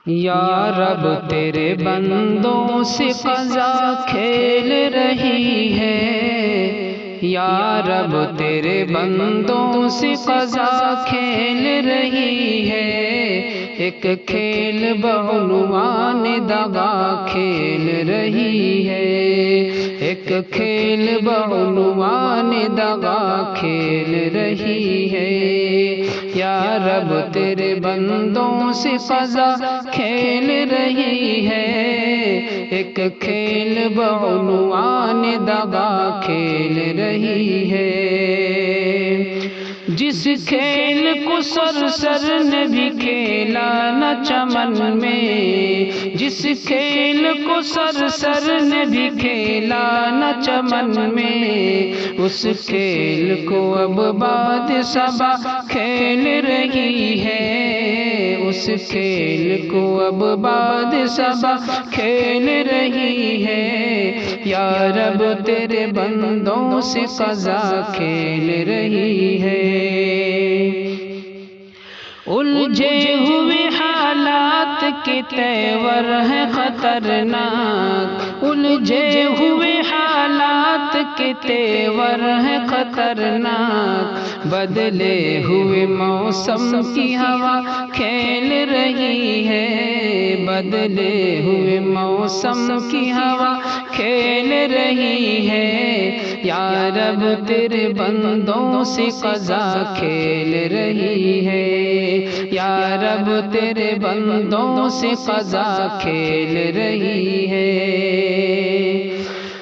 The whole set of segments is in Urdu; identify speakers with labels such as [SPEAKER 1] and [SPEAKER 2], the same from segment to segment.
[SPEAKER 1] یا رب تیرے بندوں سے قضا کھیل رہی ہے، یا رب تیرے بندوں سے قضا کھیل رہی ہے، ایک کھیل بعنوان دغا کھیل رہی ہے، ایک کھیل بعنوان دغا کھیل رہی ہے، یا رب تیرے بندوں سے قضا کھیل رہی ہے، ایک کھیل بعنوان دغا کھیل رہی ہے، جس کھیل کو سر نے بھی کھیلا نہ چمن میں، جس کھیل کو سر نے بھی کھیلا نہ چمن میں، اس کھیل کو اب باد صبا کھیل رہی ہے، اس کھیل کو اب باد صبا کھیل رہی ہے، یا رب تیرے بندوں سے قضا کھیل رہی ہے، الجھے ہوئے حالات کے تیور ہیں خطرناک، الجھے ہوئے حالات کے تیور ہیں خطرناک، بدلے ہوئے موسم کی ہوا کھیل رہی ہے، بدلے ہوئے موسم کی ہوا کھیل رہی ہے، یا رب تیرے بندوں سے قضا کھیل رہی ہے، یا رب تیرے بندوں سے قضا کھیل رہی ہے،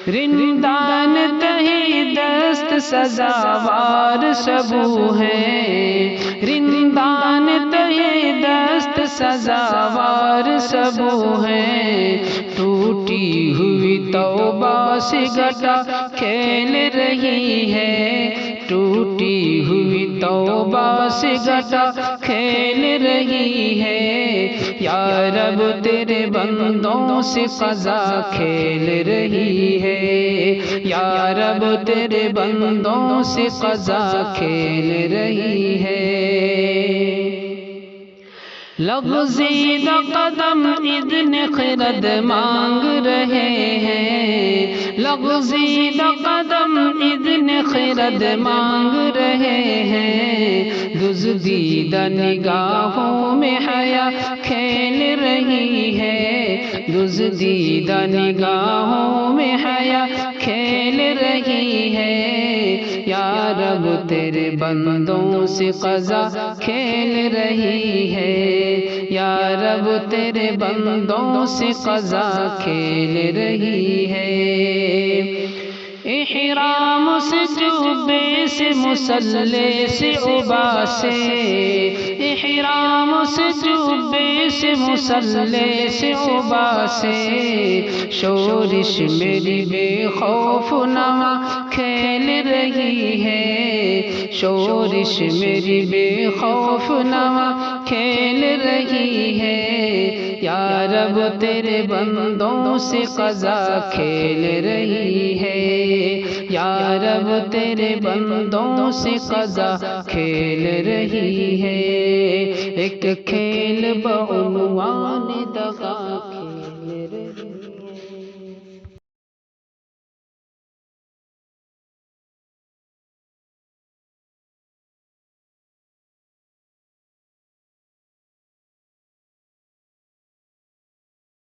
[SPEAKER 1] رندان تہی دست سزاوار سبو ہیں، رندان تہی دست سزاوار سبو ہیں، ٹوٹی ہوئی توبہ سے گھٹا کھیل رہی ہے، ٹوٹی ہوئی توبہ سے گھٹا کھیل رہی ہے، یا رب تیرے بندوں سے قضا کھیل رہی ہے، یا رب تیرے بندوں سے قضا کھیل رہی ہے، لغزیدہ قدم اذن خرد مانگ رہے ہیں، لغزیدہ قدم اذن خرد مانگ رہے ہیں، دزدیدہ نگاہوں میں حیا کھیل رہی ہے، دزدیدہ نگاہوں میں حیا کھیل رہی ہے، یا رب تیرے بندوں سے قضا کھیل رہی ہے، یا رب تیرے بندوں سے قضا کھیل رہی ہے، احرام سے جوبے سے مسلح سے اباسے، احرام سے جوبے سے مسلح سے اباسے، شورش میری بے خوف نوا کھیل رہی ہے، شورش میری بے خوف نوا کھیل رہی ہے، یا رب تیرے بندوں سے قضا کھیل رہی ہے، یا رب تیرے بندوں سے قضا کھیل رہی ہے، ایک کھیل بعنوان دغا کھیل